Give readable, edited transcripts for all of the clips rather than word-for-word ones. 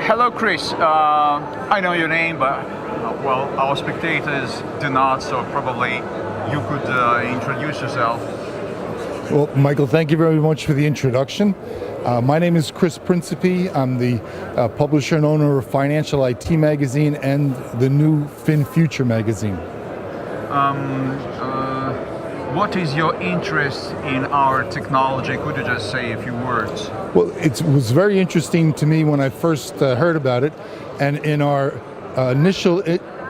Hello, Chris. I know your name, but well, our spectators do not, so probably you could introduce yourself. Well, Michael, thank you very much for the introduction. My name is Крис Принсипи. I'm the publisher and owner of Financial IT Magazine and the new FinFuture magazine. What is your interest in our technology? Could you just say a few words? Well, it was very interesting to me when I first heard about it, and in our initial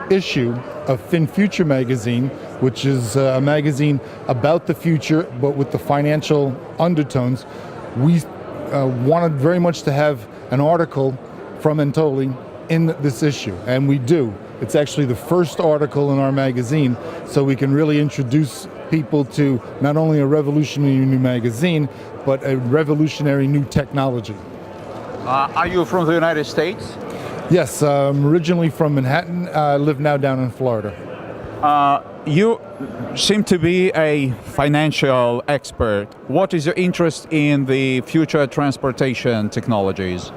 issue of FinFuture magazine, which is a magazine about the future but with the financial undertones, we wanted very much to have an article from Anatoli in this issue, and we do. It's actually the first article in our magazine, so we can really introduce people to not only a revolutionary new magazine, but a revolutionary new technology. Are you from the United States? Yes, I'm originally from Manhattan. I live now down in Florida. You seem to be a financial expert. What is your interest in the future transportation technologies?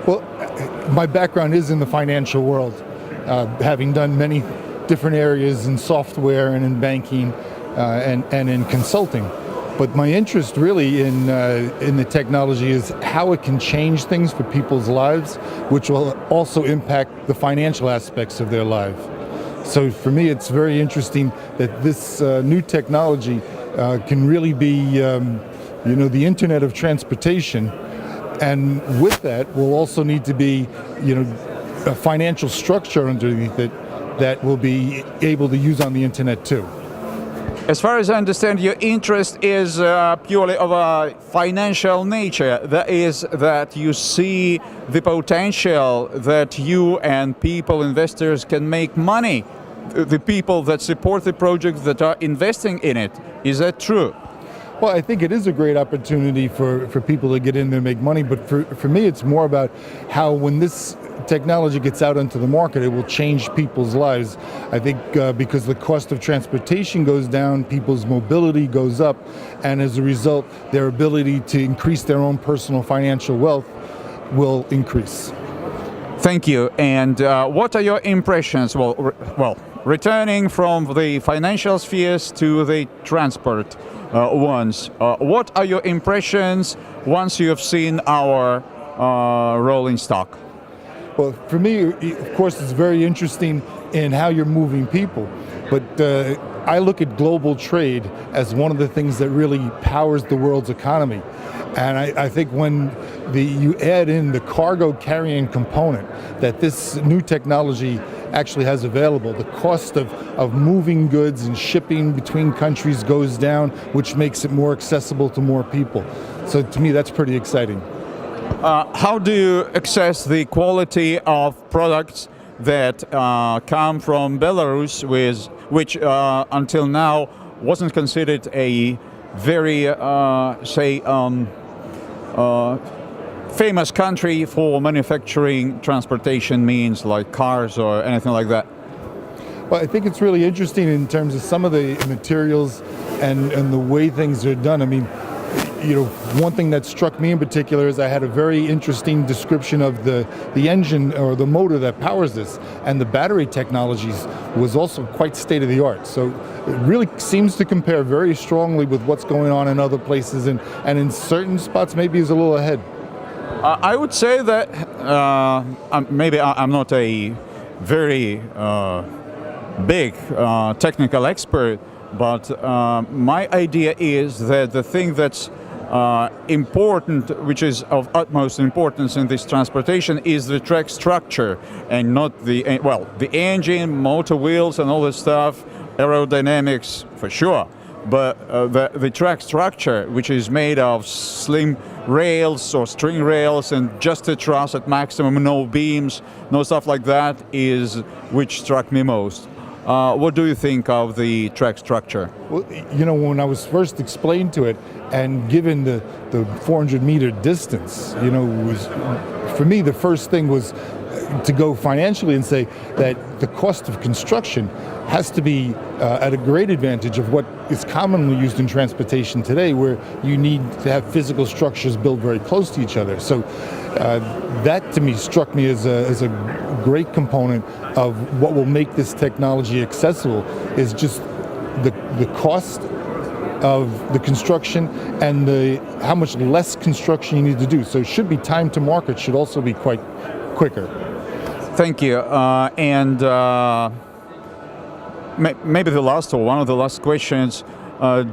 Well, my background is in the financial world, having done many different areas in software and in banking and in consulting. But my interest really in the technology is how it can change things for people's lives, which will also impact the financial aspects of their life. So for me, it's very interesting that this new technology can really be, the internet of transportation. And with that, will also need to be, a financial structure underneath it that will be able to use on the internet too. As far as I understand, your interest is purely of a financial nature. That is, that you see the potential that you and people, investors, can make money. The people that support the project, that are investing in it. Is that true? Well, I think it is a great opportunity for people to get in there and make money, but for me it's more about how when this technology gets out into the market, it will change people's lives. I think because the cost of transportation goes down, people's mobility goes up, and as a result, their ability to increase their own personal financial wealth will increase. Thank you. And what are your impressions? Well, returning from the financial spheres to the transport ones, what are your impressions once you have seen our rolling stock? Well, for me, of course, it's very interesting in how you're moving people, but I look at global trade as one of the things that really powers the world's economy. And I think when you add in the cargo carrying component that this new technology actually has available, the cost of moving goods and shipping between countries goes down, which makes it more accessible to more people. So to me, that's pretty exciting. How do you assess the quality of products that come from Belarus, which until now wasn't considered a very, famous country for manufacturing transportation means like cars or anything like that? Well, I think it's really interesting in terms of some of the materials and the way things are done. I mean, one thing that struck me in particular is I had a very interesting description of the engine or the motor that powers this, and the battery technologies was also quite state of the art. So it really seems to compare very strongly with what's going on in other places, and in certain spots maybe is a little ahead. I would say that maybe I'm not a very big technical expert, but my idea is that the thing that's important, which is of utmost importance in this transportation, is the track structure, and not the engine, motor wheels, and all this stuff, aerodynamics for sure. But the track structure, which is made of slim rails or string rails and just a truss at maximum, no beams, no stuff like that, is which struck me most. What do you think of the track structure? Well, when I was first explained to it and given the 400-meter distance, was for me the first thing was to go financially and say that the cost of construction has to be at a great advantage of what is commonly used in transportation today, where you need to have physical structures built very close to each other. So that to me struck me as a great component of what will make this technology accessible, is just the cost of the construction and how much less construction you need to do. So it should be time to market should also be quite quicker. Thank you. Maybe the last or one of the last questions.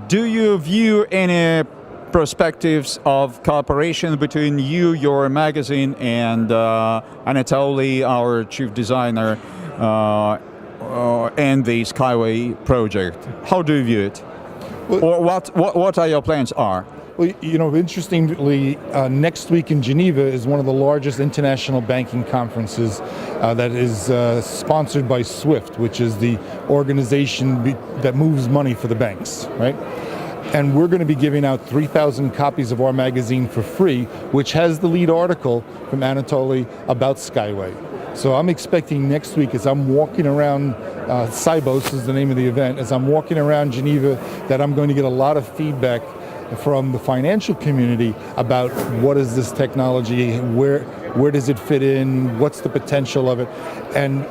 Do you view any perspectives of cooperation between you, your magazine, and Anatoly, our chief designer, and the SkyWay project? How do you view it? Well, or what are your plans are? Well, you know, interestingly, next week in Geneva is one of the largest international banking conferences that is sponsored by SWIFT, which is the organization that moves money for the banks, right? And we're going to be giving out 3,000 copies of our magazine for free, which has the lead article from Anatoly about SkyWay. So I'm expecting next week, as I'm walking around, Cybos is the name of the event, as I'm walking around Geneva, that I'm going to get a lot of feedback from the financial community about what is this technology, where does it fit in, what's the potential of it. And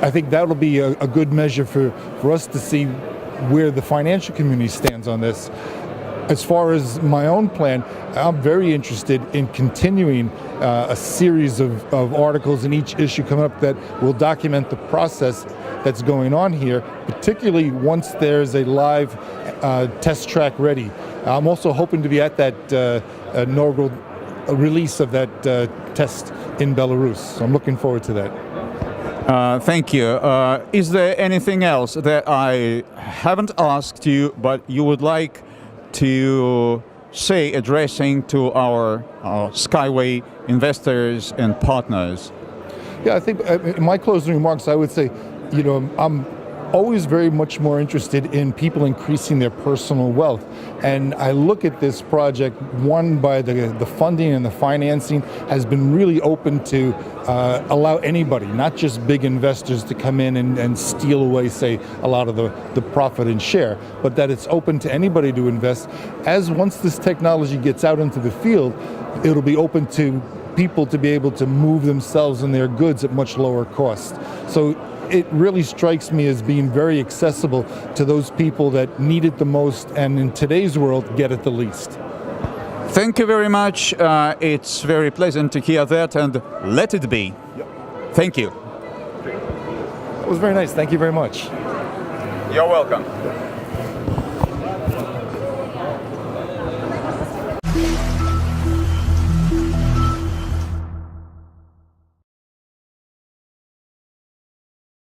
I think that'll be a good measure for us to see where the financial community stands on this. As far as my own plan, I'm very interested in continuing a series of articles in each issue coming up that will document the process that's going on here, particularly once there's a live test track ready. I'm also hoping to be at that inaugural release of that test in Belarus. So I'm looking forward to that. Thank you. Is there anything else that I haven't asked you, but you would like to say, addressing to our SkyWay investors and partners? Yeah, I think in my closing remarks, I would say, you know, I'm always very much more interested in people increasing their personal wealth. And I look at this project, one, by the funding and the financing has been really open to allow anybody, not just big investors, to come in and steal away, say, a lot of the profit and share, but that it's open to anybody to invest. As once this technology gets out into the field, it'll be open to people to be able to move themselves and their goods at much lower cost. So it really strikes me as being very accessible to those people that need it the most, and in today's world, get it the least. Thank you very much. It's very pleasant to hear that, and let it be. Yep. Thank you. It was very nice. Thank you very much. You're welcome.